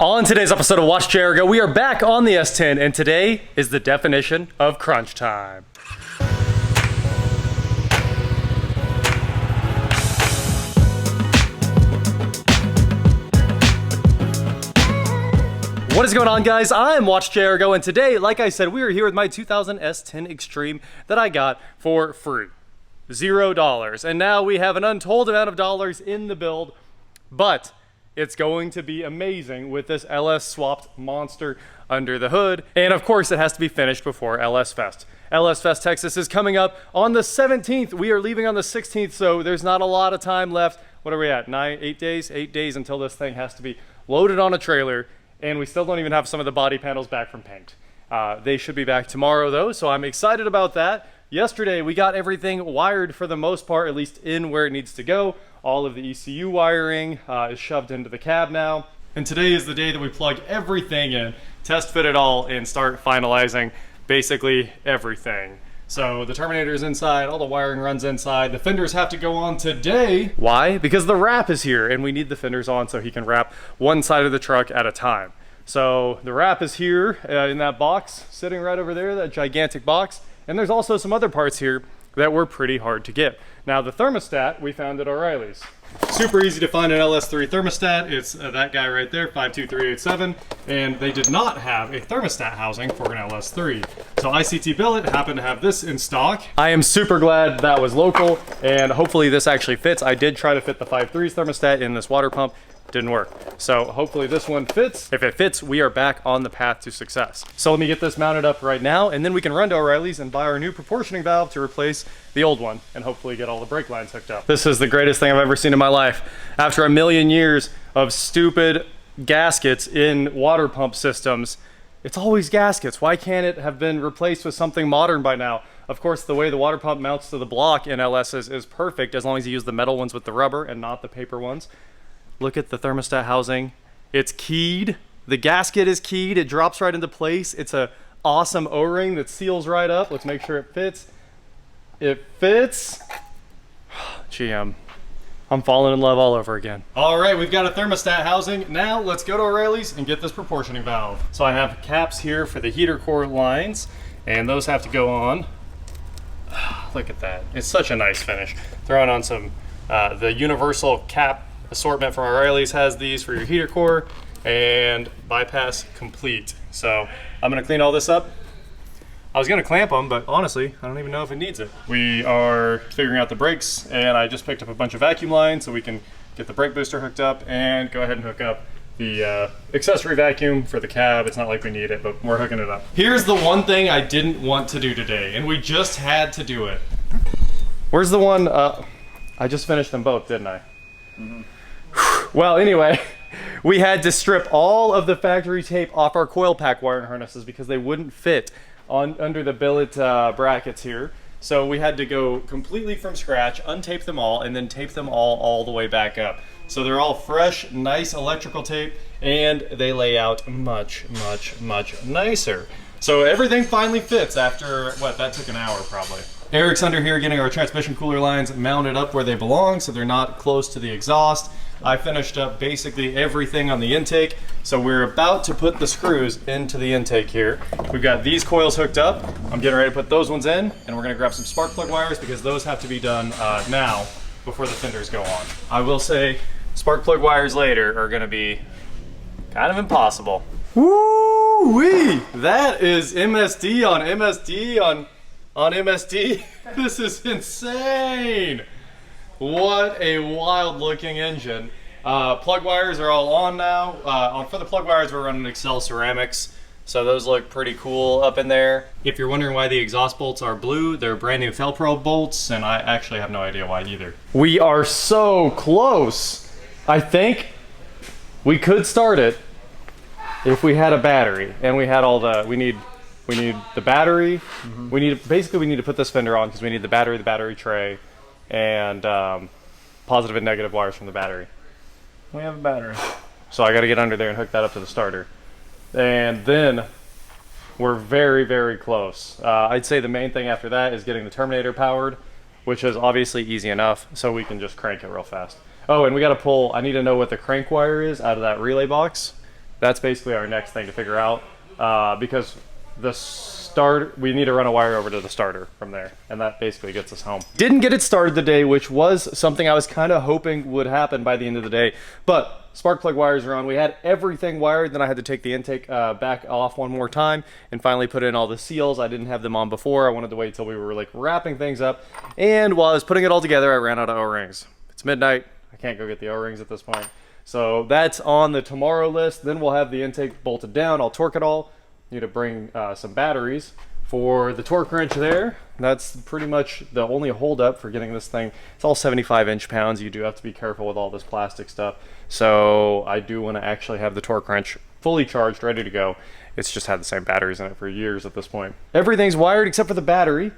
On today's episode of Watch Jericho, we are back on the S10, and today is the definition of crunch time. What is going on, guys? I'm Watch Jericho, and today, like I said, we are here with my 2000 S10 Xtreme that I got for free. $0. And now we have an untold amount of dollars in the build, but it's going to be amazing with this LS swapped monster under the hood. And of course, it has to be finished before LS Fest. LS Fest Texas is coming up on the 17th. We are leaving on the 16th, so there's not a lot of time left. What are we at? 8 days? 8 days until this thing has to be loaded on a trailer. And we still don't even have some of the body panels back from paint. They should be back tomorrow though, so I'm excited about that. Yesterday, we got everything wired for the most part, at least in where it needs to go. All of the ECU wiring is shoved into the cab now. And today is the day that we plug everything in, test fit it all, and start finalizing basically everything. So the Terminator's inside, all the wiring runs inside. The fenders have to go on today. Why? Because the wrap is here and we need the fenders on so he can wrap one side of the truck at a time. So the wrap is here in that box, sitting right over there, that gigantic box. And there's also some other parts here that were pretty hard to get. Now the thermostat we found at O'Reilly's. Super easy to find an LS3 thermostat. It's that guy right there, 52387, and they did not have a thermostat housing for an LS3. So ICT Billet happened to have this in stock. I am super glad that was local, and hopefully this actually fits. I did try to fit the 5.3's thermostat in this water pump. Didn't work. So hopefully this one fits. If it fits, we are back on the path to success. So let me get this mounted up right now, and then we can run to O'Reilly's and buy our new proportioning valve to replace the old one and hopefully get all the brake lines hooked up. This is the greatest thing I've ever seen in my life. After a million years of stupid gaskets in water pump systems, it's always gaskets. Why can't it have been replaced with something modern by now? Of course, the way the water pump mounts to the block in LS's is perfect as long as you use the metal ones with the rubber and not the paper ones. Look at the thermostat housing. It's keyed. The gasket is keyed. It drops right into place. It's a awesome O-ring that seals right up. Let's make sure it fits. It fits. Gee, I'm falling in love all over again. All right, we've got a thermostat housing. Now let's go to O'Reilly's and get this proportioning valve. So I have caps here for the heater core lines, and those have to go on. Look at that. It's such a nice finish. Throwing on some, the universal cap assortment from O'Reilly's has these for your heater core, and bypass complete. So I'm gonna clean all this up. I was gonna clamp them, but honestly, I don't even know if it needs it. We are figuring out the brakes, and I just picked up a bunch of vacuum lines so we can get the brake booster hooked up and go ahead and hook up the accessory vacuum for the cab. It's not like we need it, but we're hooking it up. Here's the one thing I didn't want to do today, and we just had to do it. Where's the one? I just finished them both, didn't I? Mm-hmm. Well, anyway, we had to strip all of the factory tape off our coil pack wiring harnesses because they wouldn't fit under the billet brackets here. So we had to go completely from scratch, untape them all, and then tape them all the way back up. So they're all fresh, nice electrical tape, and they lay out much, much, much nicer. So everything finally fits after, what, that took an hour probably. Eric's under here getting our transmission cooler lines mounted up where they belong so they're not close to the exhaust. I finished up basically everything on the intake, so we're about to put the screws into the intake here. We've got these coils hooked up. I'm getting ready to put those ones in, and we're gonna grab some spark plug wires because those have to be done now before the fenders go on. I will say spark plug wires later are gonna be kind of impossible. Woo-wee! That is MSD on MSD on MSD. This is insane. What a wild looking engine. Plug wires are all on now. For the plug wires, we're running Excel ceramics, so those look pretty cool up in there. If you're wondering why the exhaust bolts are blue, they're brand new Felpro bolts, and I actually have no idea why either. We are so close. I think we could start it if we had a battery and we had all the, we need the battery. Mm-hmm. We need to put this fender on because we need the battery tray, and positive and negative wires from the battery. We have a battery. So I got to get under there and hook that up to the starter. And then we're very, very close. I'd say the main thing after that is getting the Terminator powered, which is obviously easy enough, so we can just crank it real fast. Oh, and we got to pull, I need to know what the crank wire is out of that relay box. that's basically our next thing to figure out, because we need to run a wire over to the starter from there, and that basically gets us home. Didn't get it started today, which was something I was kind of hoping would happen by the end of the day, but spark plug wires are on. We had everything wired, then I had to take the intake back off one more time and finally put in all the seals. I didn't have them on before. I wanted to wait till we were like wrapping things up, and while I was putting it all together, I ran out of O-rings. It's midnight. I can't go get the O-rings at this point. So that's on the tomorrow list. Then we'll have the intake bolted down. I'll torque it all. Need to bring some batteries for the torque wrench there. That's pretty much the only holdup for getting this thing. It's all 75 inch-pounds. You do have to be careful with all this plastic stuff. So I do want to actually have the torque wrench fully charged, ready to go. It's just had the same batteries in it for years at this point. Everything's wired except for the battery.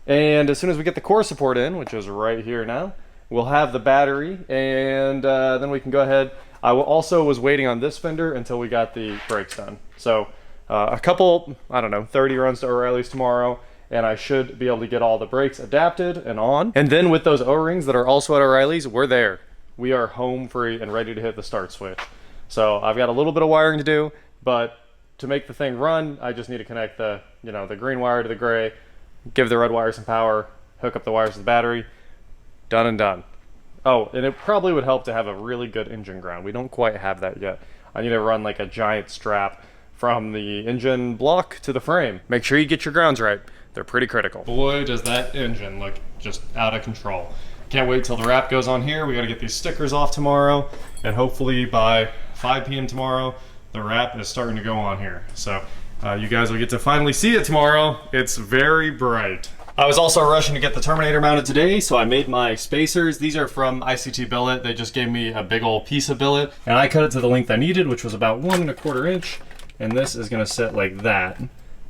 And as soon as we get the core support in, which is right here now, we'll have the battery, and then we can go ahead. I also was waiting on this fender until we got the brakes done. So a couple, I don't know, 30 runs to O'Reilly's tomorrow, and I should be able to get all the brakes adapted and on. And then with those O-rings that are also at O'Reilly's, we're there. We are home free and ready to hit the start switch. So I've got a little bit of wiring to do, but to make the thing run, I just need to connect the, the green wire to the gray, give the red wire some power, hook up the wires to the battery, done and done. Oh, and it probably would help to have a really good engine ground. We don't quite have that yet. I need to run like a giant strap from the engine block to the frame. Make sure you get your grounds right. They're pretty critical. Boy, does that engine look just out of control. Can't wait till the wrap goes on here. We gotta get these stickers off tomorrow, and hopefully by 5 p.m. tomorrow, the wrap is starting to go on here. So you guys will get to finally see it tomorrow. It's very bright. I was also rushing to get the Terminator mounted today, so I made my spacers. These are from ICT Billet. They just gave me a big old piece of billet, and I cut it to the length I needed, which was about 1 1/4 inch. And this is gonna sit like that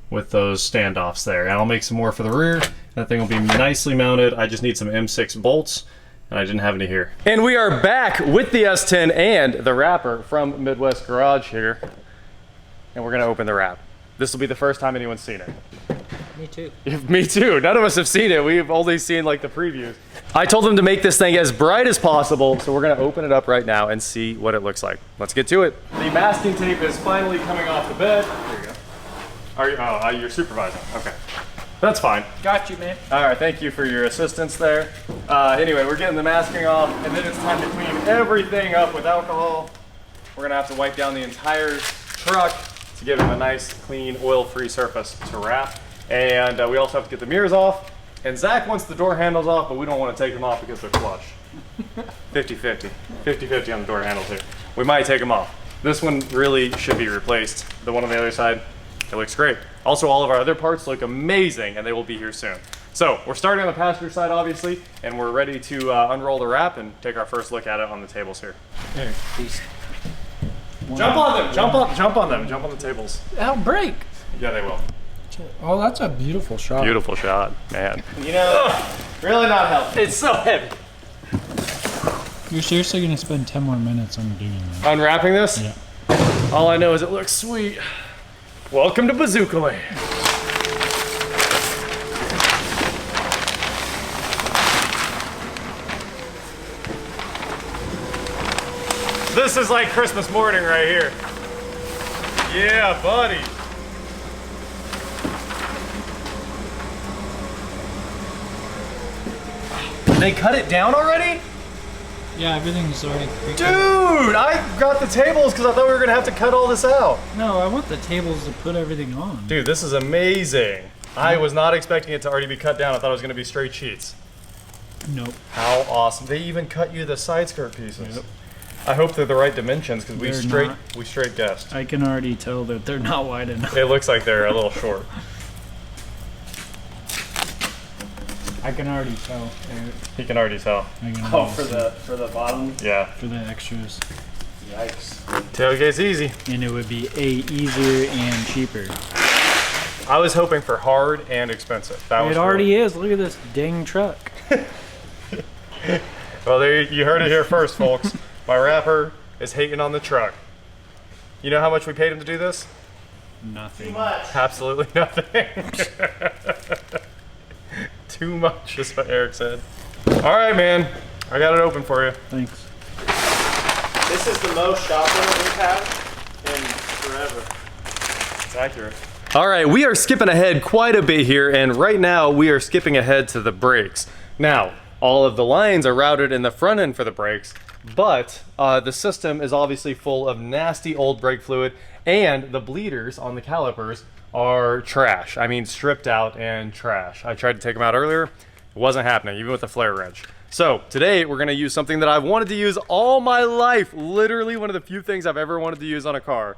with those standoffs there. And I'll make some more for the rear. That thing will be nicely mounted. I just need some M6 bolts, and I didn't have any here. And we are back with the S10 and the wrapper from Midwest Garage here. And we're gonna open the wrap. This will be the first time anyone's seen it. Me too. Me too. None of us have seen it. We've only seen like the previews. I told them to make this thing as bright as possible, so we're gonna open it up right now and see what it looks like. Let's get to it. The masking tape is finally coming off the bed. Here you go. Are you, you're supervising? Okay. That's fine. Got you, man. All right, thank you for your assistance there. Anyway, we're getting the masking off, and then it's time to clean everything up with alcohol. We're gonna have to wipe down the entire truck to give it a nice, clean, oil-free surface to wrap. And we also have to get the mirrors off. And Zach wants the door handles off, but we don't want to take them off because they're flush. 50-50. 50-50 on the door handles here. We might take them off. This one really should be replaced. The one on the other side, it looks great. Also, all of our other parts look amazing, and they will be here soon. So, we're starting on the passenger side, obviously, and we're ready to unroll the wrap and take our first look at it on the tables here. Here, please. Jump on them! Jump on them! Jump on the tables. They'll break. Yeah, they will. Oh, that's a beautiful shot. Beautiful shot, man. Really not helpful. It's so heavy. You're seriously gonna spend 10 more minutes on doing that? Unwrapping this? Yeah. All I know is it looks sweet. Welcome to Bazooka Land. This is like Christmas morning right here. Yeah, buddy. They cut it down already? Yeah, everything's already pre-cut. Dude, I got the tables because I thought we were gonna have to cut all this out. No, I want the tables to put everything on. Dude, this is amazing. I was not expecting it to already be cut down. I thought it was gonna be straight sheets. Nope. How awesome. They even cut you the side skirt pieces. Yep. I hope they're the right dimensions because we They're straight guessed. I can already tell that they're not wide enough. It looks like they're a little short. I can already tell. He can already tell. I can Oh, already for the bottom. Yeah. for the extras. Yikes. Tailgate's easy. And it would be easier and cheaper. I was hoping for hard and expensive. That was It already is. Look at this dang truck. Well, there you heard it here first, folks. My rapper is hating on the truck. You know how much we paid him to do this? Nothing. Too much. Absolutely nothing. Too much is what Eric said. All right, man. I got it open for you. Thanks. This is the most shop oil we've had in forever. It's accurate. All right, we are skipping ahead quite a bit here, and right now we are skipping ahead to the brakes. Now, all of the lines are routed in the front end for the brakes, but the system is obviously full of nasty old brake fluid, and the bleeders on the calipers are trash. I mean, stripped out and trash. I tried to take them out earlier. It wasn't happening, even with the flare wrench. So today we're gonna use something that I've wanted to use all my life. Literally one of the few things I've ever wanted to use on a car.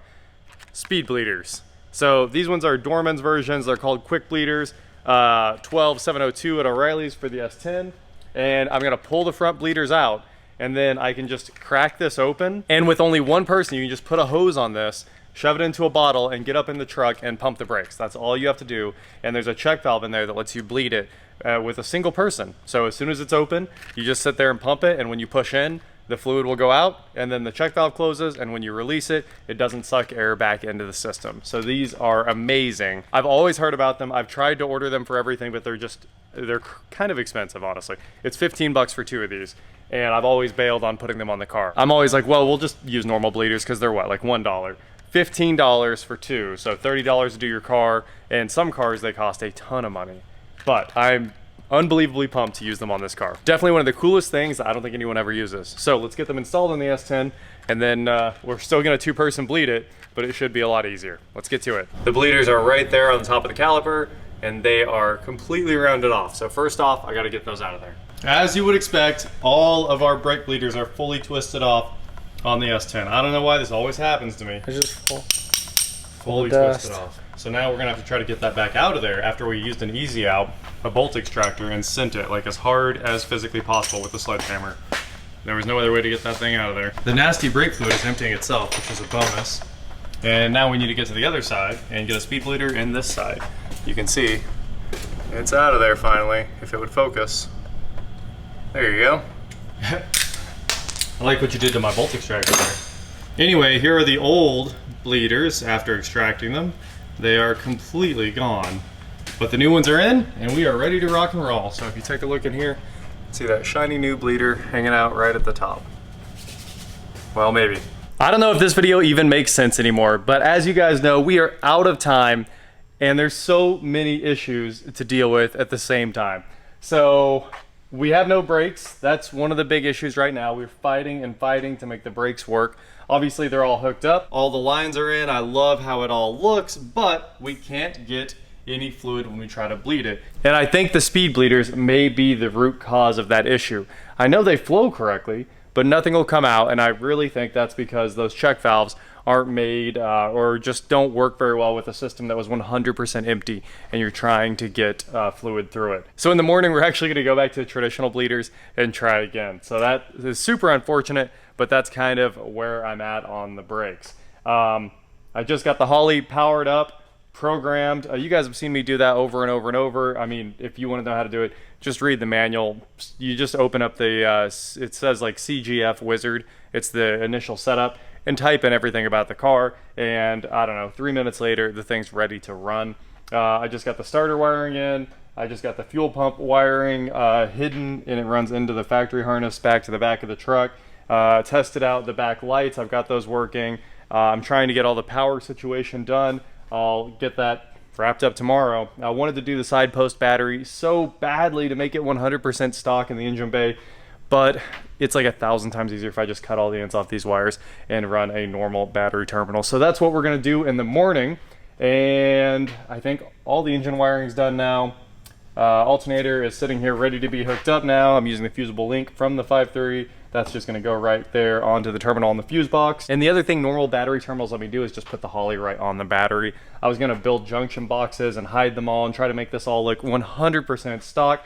Speed bleeders. So these ones are Dorman's versions. They're called quick bleeders. 12702 at O'Reilly's for the S10. And I'm gonna pull the front bleeders out, and then I can just crack this open. And with only one person, you can just put a hose on this, shove it into a bottle, and get up in the truck and pump the brakes. That's all you have to do. And there's a check valve in there that lets you bleed it with a single person. So as soon as it's open, you just sit there and pump it, and when you push in, the fluid will go out, and then the check valve closes, and when you release it, it doesn't suck air back into the system. So these are amazing. I've always heard about them. I've tried to order them for everything, but they're kind of expensive, honestly. It's 15 bucks for 2 of these, and I've always bailed on putting them on the car. I'm always like, well, we'll just use normal bleeders because they're what, like $1. $15 for 2, so $30 to do your car, and some cars, they cost a ton of money. But I'm unbelievably pumped to use them on this car. Definitely one of the coolest things that I don't think anyone ever uses. So let's get them installed in the S10, and then we're still gonna 2-person bleed it, but it should be a lot easier. Let's get to it. The bleeders are right there on the top of the caliper, and they are completely rounded off. So first off, I gotta get those out of there. As you would expect, all of our brake bleeders are fully twisted off on the S10. I don't know why this always happens to me. It's just Fully twisted off. So now we're gonna have to try to get that back out of there after we used an easy out, a bolt extractor, and sent it like as hard as physically possible with the sledgehammer. There was no other way to get that thing out of there. The nasty brake fluid is emptying itself, which is a bonus. And now we need to get to the other side and get a speed bleeder in this side. You can see it's out of there finally, if it would focus. There you go. I like what you did to my bolt extractor there. Anyway, here are the old bleeders after extracting them. They are completely gone. But the new ones are in, and we are ready to rock and roll. So if you take a look in here, see that shiny new bleeder hanging out right at the top. Well, maybe. I don't know if this video even makes sense anymore, but as you guys know, we are out of time, and there's so many issues to deal with at the same time. So we have no brakes. That's one of the big issues right now. We're fighting and fighting to make the brakes work. Obviously, they're all hooked up. All the lines are in. I love how it all looks, but we can't get any fluid when we try to bleed it. And I think the speed bleeders may be the root cause of that issue. I know they flow correctly, but nothing will come out, and I really think that's because those check valves aren't made or just don't work very well with a system that was 100% empty and you're trying to get fluid through it. So in the morning, we're actually gonna go back to the traditional bleeders and try again. So that is super unfortunate, but that's kind of where I'm at on the brakes. I just got the Holley powered up, programmed. You guys have seen me do that over and over and over. I mean, if you want to know how to do it, just read the manual. You just open up the, it says like CGF Wizard. It's the initial setup, and type in everything about the car, and I don't know, 3 minutes later, the thing's ready to run. I just got the starter wiring in. I just got the fuel pump wiring hidden, and it runs into the factory harness back to the back of the truck. Tested out the back lights. I've got those working. I'm trying to get all the power situation done. I'll get that wrapped up tomorrow. I wanted to do the side post battery so badly to make it 100% stock in the engine bay, but it's like 1,000 times easier if I just cut all the ends off these wires and run a normal battery terminal. So that's what we're gonna do in the morning. And I think all the engine wiring's done now. Alternator is sitting here ready to be hooked up now. I'm using the fusible link from the 530. That's just gonna go right there onto the terminal on the fuse box. And the other thing normal battery terminals let me do is just put the Holley right on the battery. I was gonna build junction boxes and hide them all and try to make this all look 100% stock.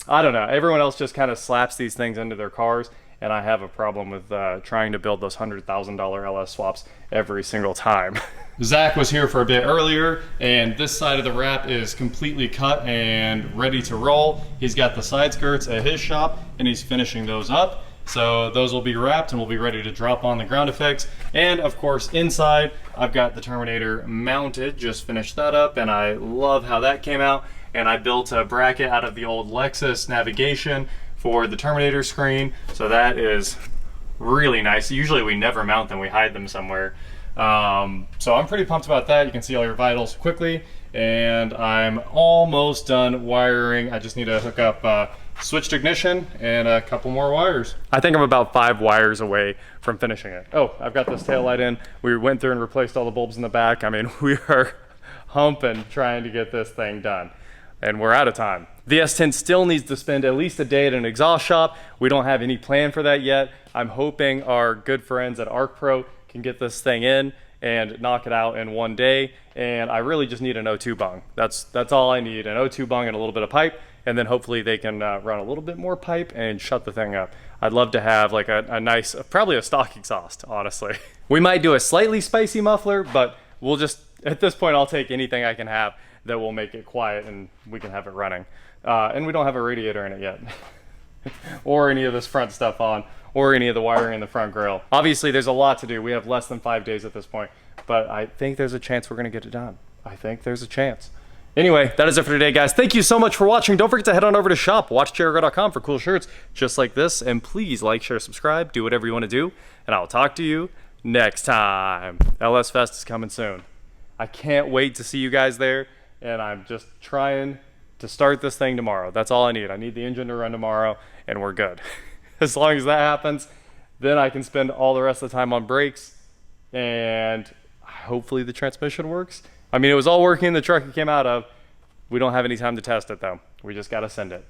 I don't know, everyone else just kind of slaps these things into their cars, and I have a problem with trying to build those $100,000 LS swaps every single time. Zach was here for a bit earlier, and this side of the wrap is completely cut and ready to roll. He's got the side skirts at his shop, and he's finishing those up. So those will be wrapped and will be ready to drop on the ground effects. And of course, inside, I've got the Terminator mounted, just finished that up, and I love how that came out. And I built a bracket out of the old Lexus navigation for the Terminator screen. So that is really nice. Usually we never mount them, we hide them somewhere. So I'm pretty pumped about that. You can see all your vitals quickly, and I'm almost done wiring. I just need to hook up switched ignition and a couple more wires. I think I'm about 5 wires away from finishing it. Oh, I've got this tail light in. We went through and replaced all the bulbs in the back. I mean, we are humping trying to get this thing done, and we're out of time. The S10 still needs to spend at least a day at an exhaust shop. We don't have any plan for that yet. I'm hoping our good friends at Arc Pro can get this thing in and knock it out in one day. And I really just need an O2 bung. That's all I need, an O2 bung and a little bit of pipe. And then hopefully they can run a little bit more pipe and shut the thing up. I'd love to have like a nice, probably a stock exhaust, honestly. We might do a slightly spicy muffler, but we'll just, at this point, I'll take anything I can have that will make it quiet and we can have it running. And we don't have a radiator in it yet. Or any of this front stuff on, or any of the wiring in the front grille. Obviously, there's a lot to do. We have less than 5 days at this point, but I think there's a chance we're gonna get it done. I think there's a chance. Anyway, that is it for today, guys. Thank you so much for watching. Don't forget to head on over to shop.watchjericho.com for cool shirts just like this. And please like, share, subscribe, do whatever you want to do. And I'll talk to you next time. LS Fest is coming soon. I can't wait to see you guys there. And I'm just trying to start this thing tomorrow. That's all I need. I need the engine to run tomorrow, and we're good. As long as that happens, then I can spend all the rest of the time on brakes, and hopefully the transmission works. I mean, it was all working in the truck it came out of. We don't have any time to test it, though. We just got to send it.